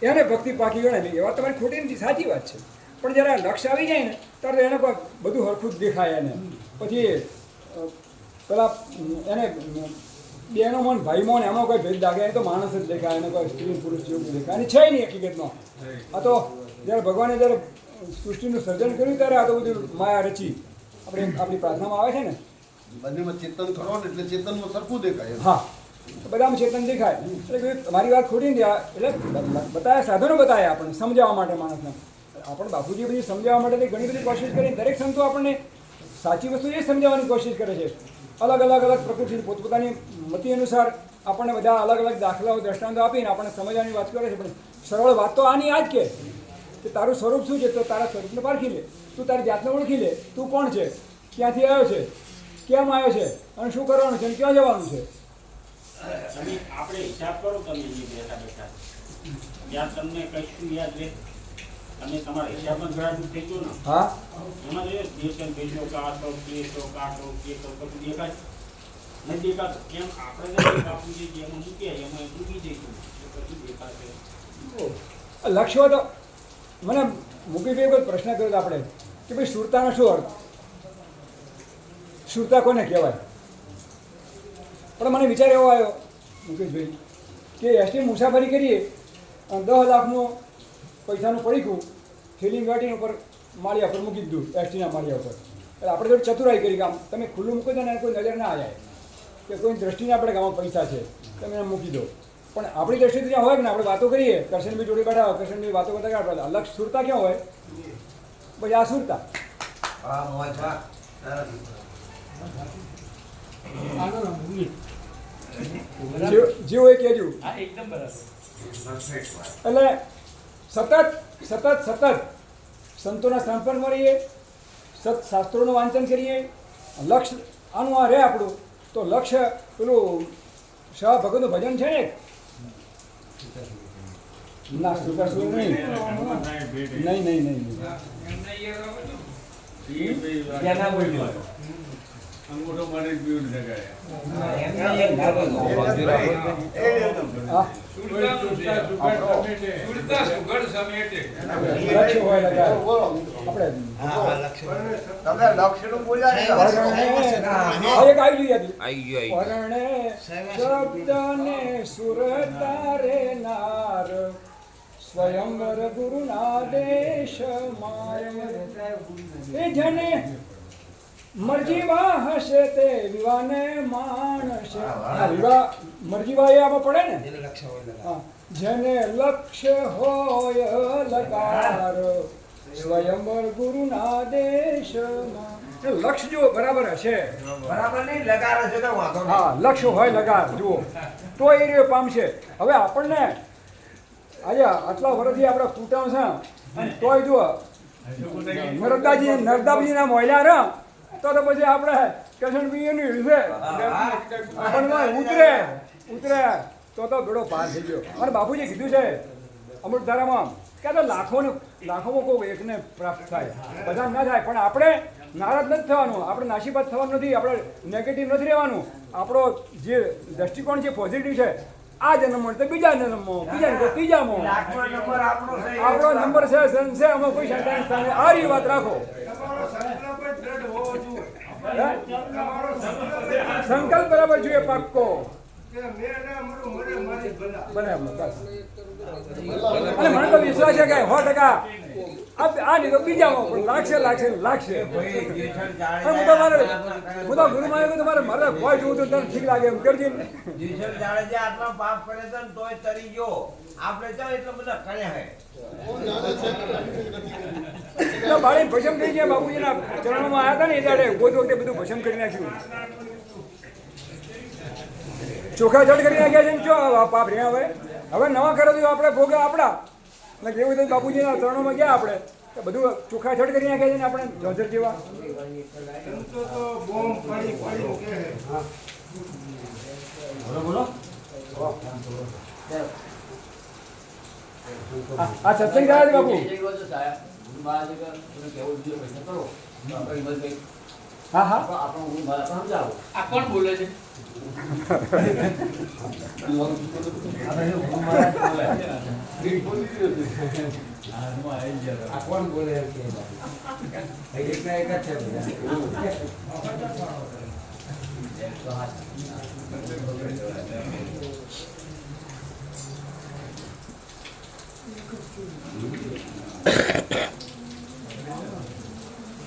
એને ભક્તિ પાકી ગણે એ વાત તમારી ખોટી નથી સાચી વાત છે પણ જ્યારે લક્ષ્ય આવી જાય ને ત્યારે એને બધું સરખું જ દેખાય એને પછી પેલા એને બેનો મન ભાઈ મોન એમાં કોઈ ભેદ લાગે એ તો માણસ જ દેખાય એને કોઈ સ્ત્રી પુરુષ જેવું દેખાય અને છે નહીં હકીકતમાં આ તો જ્યારે ભગવાને જ્યારે સૃષ્ટિનું સર્જન કર્યું ત્યારે આ તો બધું માયા રચી આપણી પ્રાર્થનામાં આવે છે ને
બંનેમાં ચેતન કરો ને એટલે ચેતનમાં સરખું દેખાય
હા બધામાં ચેતન દેખાય એટલે તમારી વાત ખોટી નથી એટલે બતાવ્યા સાધનો બતાવ્યા આપણને સમજાવવા માટે માણસને આપણે બાપુજી બધી સમજાવવા માટે ઘણી બધી કોશિશ કરી દરેક સંતો આપણને સાચી વસ્તુ એ સમજાવવાની કોશિશ કરે છે અલગ અલગ પ્રકૃતિ પોતપોતાની મતિ અનુસાર આપણને બધા અલગ અલગ દાખલાઓ દ્રષ્ટાંતો આપીને આપણને સમજવાની વાત કરે છે પણ સરળ વાત તો આની આ જ કે તારું સ્વરૂપ શું છે તો તારા સ્વરૂપને પારખી લે તું તારી જાતને ઓળખી લે તું કોણ છે ક્યાંથી આવ્યો છે કેમ આવ્યો છે અને શું કરવાનું છે અને ક્યાં જવાનું છે
તમે આપણે હિસાબ કરો તમે બેઠા બેઠા ત્યાં તમને કશું યાદ રહે તમે તમારા હિસાબમાં ઘણા થઈ ગયો ને
હા
એમાં જોઈએ દેશન ભેજો કાટો કેસો કાટો કેસો બધું દેખાય નહીં દેખાતું કેમ આપણે બાપુજી જેમાં મૂકીએ એમાં મૂકી જઈશું પછી દેખાશે
લક્ષ્ય તો મને મુકેશભાઈ કોઈ પ્રશ્ન કર્યો હતો આપણે કે ભાઈ સુરતાનો શું અર્થ સુરતા કોને કહેવાય પણ મને વિચાર એવો આવ્યો મુકેશભાઈ કે એસટી મુસાફરી કરીએ અને 10 લાખનું પૈસાનું પડીકું થેલી ગાડીની ઉપર માળિયા પર મૂકી દીધું એસટીના માળિયા ઉપર એટલે આપણે થોડી ચતુરાઈ કરી કે આમ તમે ખુલ્લું મૂકો છો ને કોઈ નજર ના જાય કે કોઈ દ્રષ્ટિને આપણે ગામમાં પૈસા છે તમે એને મૂકી દો પણ આપણી દ્રષ્ટિથી ત્યાં હોય કે ને આપણે વાતો કરીએ કરશનભાઈ જોડે બેઠા હોય કરશનભાઈ વાતો કરતા કાઢવા અલગ સુરતા ક્યાં હોય પછી આ સુરતા જે હોય કહેજો
એકદમ બરાબર
એટલે સતત સંતોના સંપર્કમાં રહીએ શાસ્ત્રોનું વાંચન કરીએ લક્ષ્ય આનું આ રહે આપણું તો લક્ષ્ય પેલું શાહ ભગતનું ભજન છે ને ના સુકાશું નહીં
અંગૂઠો મારી પીવું શકાય
તમે લક્ષ્યનું બોલ્યા ને
પરણે શબ્દને સુરતા રે નાર સ્વયંવર ગુરુના દેશ એ જને મરજીવા હશે તે વિવાને માણશે વિવાહ મરજીવા એ આમાં પડે ને હા જેને લક્ષ્ય હોય લકાર સ્વયંવર ગુરુના દેશમાં એ લક્ષ્ય જો બરાબર હશે,
બરાબર નહીં લગાર હશે તો વાંધો નહીં.
હા લક્ષ્ય હોય લગાર જુઓ તો એ રીતે પામશે. હવે આપણને આજે આટલા વર્ષથી આપણે કૂટાવ છે અને તોય જુઓ નરદાબજીના મોયલા ર તો પછી આપણે કશણભાઈની છે આપણને ઉતરે તો બેડો પાર થઈ ગયો. અને બાપુજી કીધું છે અમૃતધારામાં કે તો લાખોમાં કોઈ એકને પ્રાપ્ત થાય, બધા ના થાય. પણ આપણે નારાજ નથી થવાનું, આપણે નાસીપાત થવાનું નથી, આપણે નેગેટિવ નથી રહેવાનું. આપણો જે દ્રષ્ટિકોણ જે પોઝિટિવ છે આ જન્મમાં તો બીજા જન્મમાં, બીજા નંબર ત્રીજામાં
લાખનો નંબર આપણો છે.
આપણો નંબર છે છે આમાં કોઈ શંકાની સ્થાને આ રી વાત રાખો. સંકલ્પ બરાબર જોઈએ પાક્કો બરાબર બસ. અને મને તો વિશ્વાસ છે કે 100% આ નહીં તો બીજામાં પણ લાગશે.
ભાઈ જેઠળ
અને હું તો ગુરુ મારે તો મારે ભોય જોવું તો તને ઠીક લાગે એમ કરજે ને.
જેઠળ જાડેજા આટલા પાપ કરે છે ને તોય તરી ગયો. આપણે ચાલ એટલા બધા કર્યા હે.
તો બાળી ભજમ થઈ ગયા બાપુજીના ચરણોમાં આવ્યા હતા ને એ દાડે ગોદ વખતે બધું ભજમ કરી નાખ્યું, ચોખા જડ કરી નાખ્યા છે ને ચો પાપ રહ્યા. હવે નવા કરે તો આપણે ભોગ આપણા એટલે કેવું થયું બાપુજીના ચરણોમાં ગયા આપણે તો બધું ચોખા જડ કરી નાખ્યા છે ને આપણે જોજર જેવા. બોલો આ સત્સંગ થયા છે બાપુ. હા હા
આ કોણ બોલે છે?
આ કોણ બોલે એમ કે એકના એક જ છે બધા.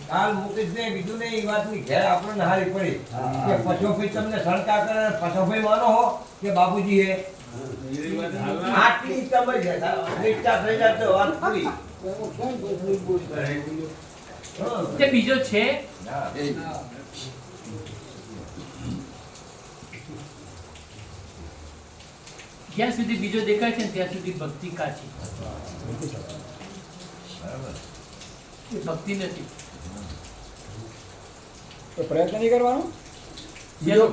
કાલ મુકેશને કીધું ને એ વાતની ઘેર આપણને હારી પડી કે પછોભાઈ તમને શંકા કરે, પછોભાઈ માનો હો કે બાપુજી હે આટલી સમજ નિષ્ઠા થઈ જાય તો વાત પૂરી.
તે બીજો છે જ્યાં સુધી બીજો દેખાય છે ને ત્યાં સુધી ભક્તિ કાચી, એ ભક્તિ નથી.
તો પ્રયત્ન નહીં કરવાનો,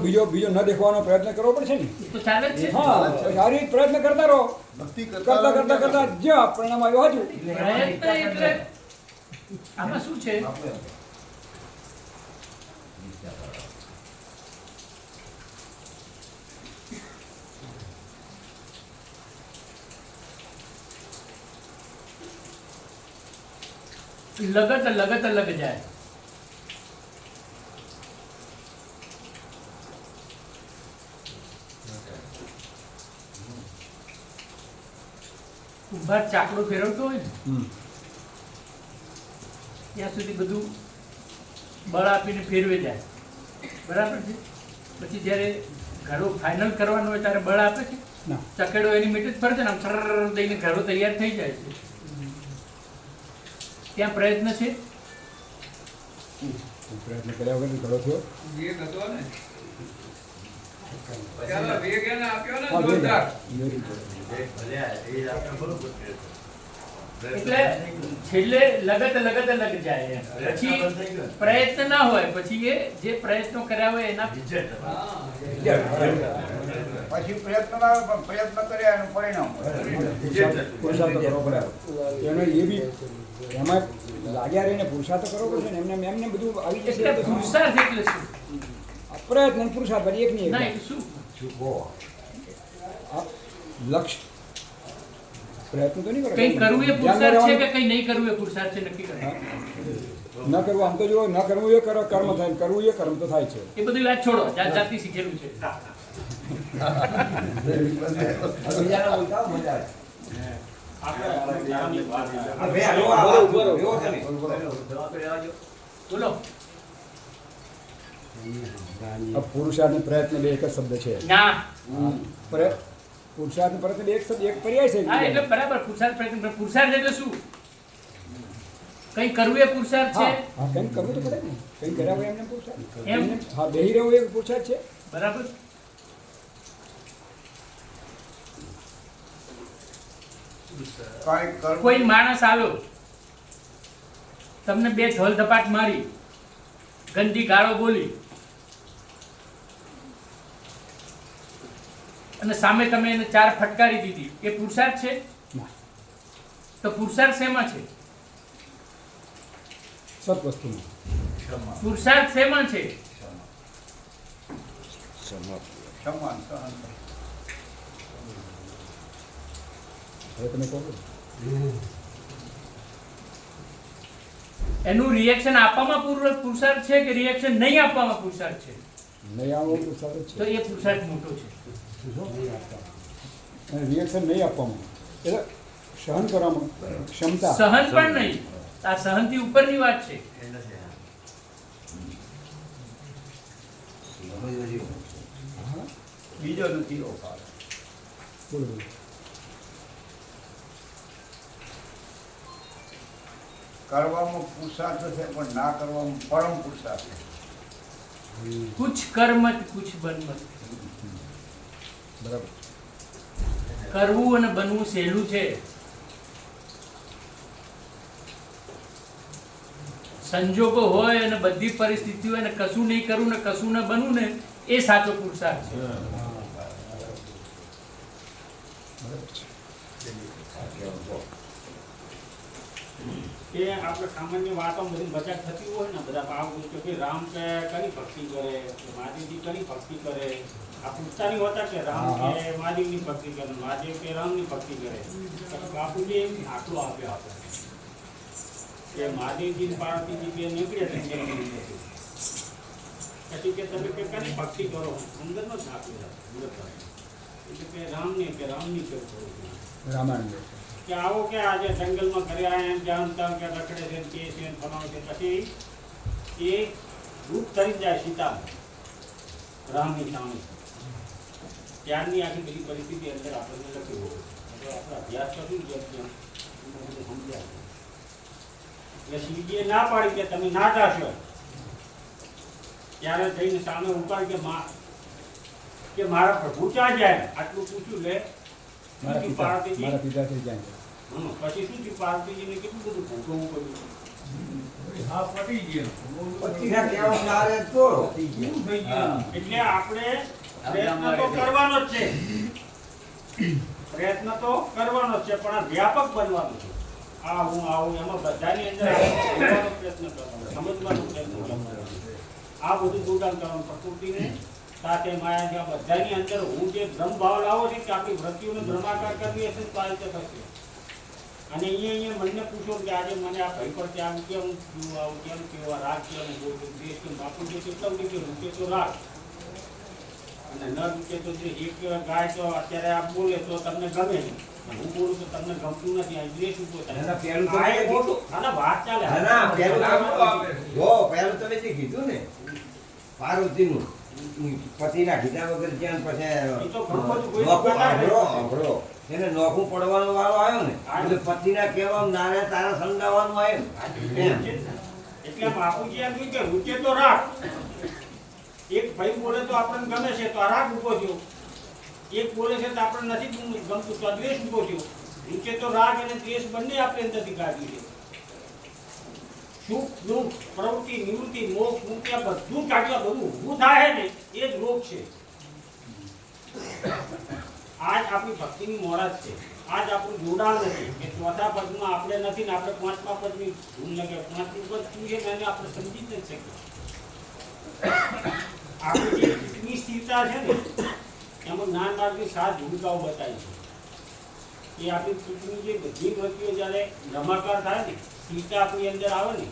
બીજો ન દેખવાનો પ્રયત્ન કરવો પડશે ને.
એ તો ચાલે જ છે.
હા સારી રીતે પ્રયત્ન કરતા રહો,
ભક્તિ
કરતા જ્યાં પરિણામ આવ્યો હતું.
પ્રયત્ન એટલે આમાં શું છે? लगत लग जाए. કુંભાર ચાકડો ફેરવતો હોય ને ત્યાં સુધી બધું બળ આપીને ફેરવે જાય, બરાબર છે. પછી જ્યારે ઘરો ફાઇનલ કરવાનો હોય ત્યારે બળ આપે છે, ચકેડો એની મીટર ફરે છે ને, આમ સરર દઈને ઘરો તૈયાર થઈ જાય છે. ત્યાં પ્રયત્ન છે.
પ્રયત્ન કર્યા વગર ઘણો થયો.
એટલે છેલ્લે લગત લગ જાય. પછી પ્રયત્ન ના હોય, પછી એ જે પ્રયત્નો કર્યા હોય એના
પછી પ્રયત્ન ના આવે પણ પ્રયત્ન કર્યા એનું પરિણામ
પુરુષાર્થ કરવો પડે. એનો એ બી એમાં લાગ્યા રહીને પુરુષાર્થ કરવો પડશે ને. એમને બધું આવી જશે.
એટલે પુરુષાર્થ એટલે શું?
પ્રયત્ન અને પુરુષાર્થ બધી એક નહીં.
ના, એ શું?
લક્ષ્ય પ્રયત્ન તો નહીં કરે.
કઈ કરવું એ પુરુષાર્થ છે કે કઈ નહીં કરવું એ પુરુષાર્થ છે, નક્કી કરે.
ન કરવું આમ તો જો ન કરવું એ કર્મ થાય, કરવું એ કર્મ તો થાય છે.
એ બધી વાત છોડો, જાત જાતની શીખેલું છે.
બીજાને બોલતા મજા
બોલો.
પુરુષાર્થ અને પ્રયત્ન બે એક જ શબ્દ છે.
ના,
પુરુષાર્થ પ્રયત્ન બે એક શબ્દ એક પર્યાય છે.
હા એટલે બરાબર. પુરુષાર્થ પ્રયત્ન, પુરુષાર્થ એટલે શું? કંઈ કરવું એ પુરુષાર્થ છે.
હા કંઈક કરવું તો પડે ને, કંઈક કર્યા હોય એમને પુરુષાર્થ.
એમ?
હા બેહી રહેવું એ પુરુષાર્થ છે.
બરાબર.
કાંઈ કરવું
કોઈ માણસ આવ્યો, તમને બે ધોલ ધપાટ મારી, ગંદી ગાળો બોલી, અને સામે તમે એને 4 ફટકારી દીધી, એ પુરુષાર્થ છે?
ના,
તો પુરુષાર્થ શેમાં છે?
સત વસ્તુમાં.
પુરુષાર્થ શેમાં છે?
ક્ષમા સહન.
હવે તમે કહો.
એનું રિએક્શન આપવામાં પુરુષાર્થ છે કે રિએક્શન નહીં આપવામાં પુરુષાર્થ છે?
નહીં આવો પુરુષાર્થ
તો
છે.
એ પુરુષાર્થ મોટો છે.
અને રિએક્શન નહીં આપવામાં એટલે સહન કરવામાં ક્ષમતા.
સહન પણ નહીં, આ સહનથી ઉપરની વાત છે.
હા
બીજો નથી એવો કાળ.
બોલો બોલો.
કરવામાં પુરુષાર્થ છે પણ ના કરવામાં પરમ પુરુષાર્થ છે.
કુછ કર્મત કુછ બનમત.
બરાબર.
કરવું અને બનવું સહેલું છે. સંજોગો હોય અને બધી પરિસ્થિતિ હોય અને કશું નહીં કરવું ને કશું ન બનવું ને, એ સાચો પુરુષાર્થ છે.
એ આપણે સામાન્ય વાતો બધી મજાક થતી હોય ને, બધા ભાવ કે ભાઈ રામ કે કરી ભક્તિ કરે, મહાદેવજી કરી ભક્તિ કરે. આ પૂછતા નહીં હોતા કે રામ કે મહાદેવની ભક્તિ કરે, મહાદેવ કે રામની ભક્તિ કરે. બાપુજી એમ આટલું આપ્યો આપણે કે મહાદેવજી ને પાર્વતીજી બે નીકળ્યા હતા. પછી કે તમે કે કરી ભક્તિ કરો, અંદરનો જ નાખ્યો એટલે કે રામની કરવું.
રામાયણ
કે આવો કે આજે જંગલમાં કર્યા એમ જાણતા કે રખડે છે કે છે ફલાણું છે. પછી એ રૂપ ધરી જાય સીતા રામની સામે. ત્યારની આખી બધી પરિસ્થિતિ અંદર આપણને લખ્યું હોય તો આપણે અભ્યાસ કરશું ને સમજાય. એટલે શિવજીએ ના પાડી કે તમે ના જાશો. ત્યારે જઈને સામે ઉપાડ કે મારા પ્રભુ ક્યાં જાય, આટલું પૂછ્યું લે.
મારા પિતા થઈ જાય.
પછી શું થયું, પાર્વતીજીને કેટલું બધું ભોગવવું પડ્યું.
હા, પટી ગયો.
પતિના કહેવા મારે તો
એટલે આપણે પ્રયત્ન તો કરવાનો જ છે, પ્રયત્ન તો કરવાનો જ છે, પણ આ વ્યાપક બનવાનું છે. આવું એમાં બધાની અંદર જોવાનો પ્રયત્ન કરવાનો, સમજવાનો પ્રયત્ન કરવાનો. આ બધું જોડાણ કરવાનું પ્રકૃતિને સાથે માયા બધાની અંદર હું જે બ્રહ્મ ભાવ લાવો છે કે આપણી વૃત્તિઓને બ્રહ્માકાર કરવી હશે તો આ રીતે થશે. અને અહીંયા મનને પૂછો કે આજે મને આ ભય પર આમ કેમ થયું, આવું કેમ થયું, આ રાગ કેમ બોલતું, દેશ કેમ બાપુ જે કેટલા રૂપે રૂપે તો રાગ અને ન રૂપે તો જે એક ગાય તો અત્યારે આપ બોલે તો તમને ગમે નહીં, હું બોલું તો તમને ગમતું નથી, આ દ્વેષ ઉભો થાય. વાત ચાલે.
પહેલું તમે જે કીધું ને પાર્વતીનું પતિના કીધા વગર જ્યાં પછી અઘરો એને નોખું પડવાનો વાળો આવ્યો ને એટલે પતિના કહેવા નારે તારા સંડાવાનું આવ્યું.
એટલે બાપુજી એમ કહ્યું કે રૂચે તો રાગ. એક ભાઈ બોલે તો આપણને ગમે છે તો આ રાગ ઉભો થયો, એક બોલે છે તો આપણને નથી ગમતું તો દ્વેષ ઉભો થયો. રૂચે તો રાગ અને દ્વેષ બંને આપણે અંદરથી કાઢી છે. સુખ દુઃખ પ્રવૃત્તિ નિવૃત્તિ મોક્ષ મુક્તિ આ બધું કાઢવા બધું ઊભું થાય ને એ જ રોગ છે. આજ આપણી ભક્તિની મોરાજ છે, આજ આપણું જોડાણ નથી કે ચોથા પદમાં આપણે નથી ને આપણે પાંચમા પદની ધૂમ લગે. પાંચમું પદ શું છે એને આપણે સમજી જ નથી શકીએ. આપણી જે ચૂંટણી સ્થિરતા છે ને એમાં જ્ઞાન માર્ગની 7 ભૂમિકાઓ બતાવી છે. એ આપણી ચૂંટણી જે બધી વૃત્તિઓ જ્યારે નમાકાર થાય ને સ્થિરતા આપણી અંદર આવે ને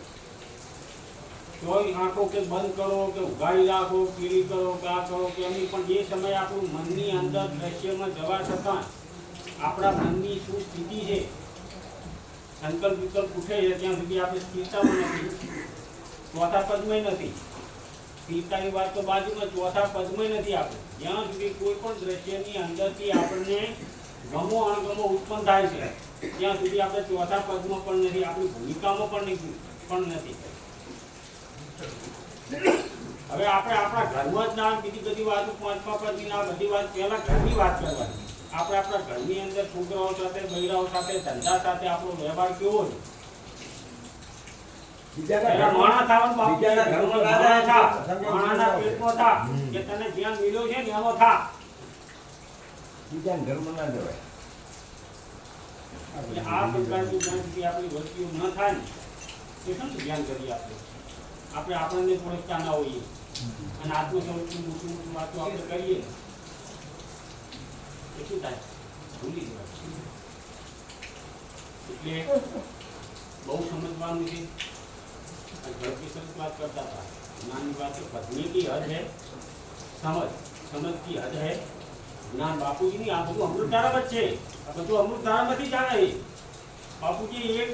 તો આંખો કે બંધ કરો કે ઉઘાડી રાખો, પીળી કરો કે આ કરો કે એની પણ એ સમયે આપણું મનની અંદર દ્રશ્યમાં જવા છતાં આપણા મનની શું સ્થિતિ છે, સંકલ્પ વિકલ્પ ઉઠે છે ત્યાં સુધી આપણે સ્થિરતામાં નથી, ચોથા પદમાં નથી. સ્થિરતાની વાત તો બાજુમાં ચોથા પદમાં નથી આપણે. જ્યાં સુધી કોઈ પણ દ્રશ્યની અંદરથી આપણને ગમો અણગમો ઉત્પન્ન થાય છે ત્યાં સુધી આપણે ચોથા પદમાં પણ નથી, આપણી ભૂમિકામાં પણ નથી. હવે આપણે આપણા ઘરમાં જ ના બીજી બધી વાતો પાંચમા પદની ના બધી વાત પહેલા ઘરની વાત કરવાની. આપણે આપણા ઘરની અંદર છોકરાઓ સાથે, બૈરાઓ સાથે, ધંધા સાથે આપણો વ્યવહાર કેવો છે? પહેલા માણસ થવાનું બાપુ,
બીજાના ઘરમાં ના
માણસ થા,
જાય.
માણસના પેટમાં થા, કે તને જ્યાં મિલ્યો છે ને એમાં થા.
બીજાના ઘરમાં ના જવાય.
એટલે આ પ્રકારની જ્યાં સુધી આપણી વસ્તુઓ ન થાય ને એ શું ધ્યાન કરીએ આપણે આપણને ઓળખતા ના હોઈએ અને આત્મસૌથી મોટી મોટી વાતો આપણે કરીએ એ શું થાય? ભૂલી જવાય. એટલે બહુ સમજવાનું છે. ઝડપી સરસ વાત કરતા હતા. જ્ઞાનની વાત છે, પત્ની કી હદ है समझ की हद है જ્ઞાન. બાપુજીની આ બધું અમૃતધારા જ છે. આ બધું અમૃતધારામાંથી જાણે. બાપુજી એક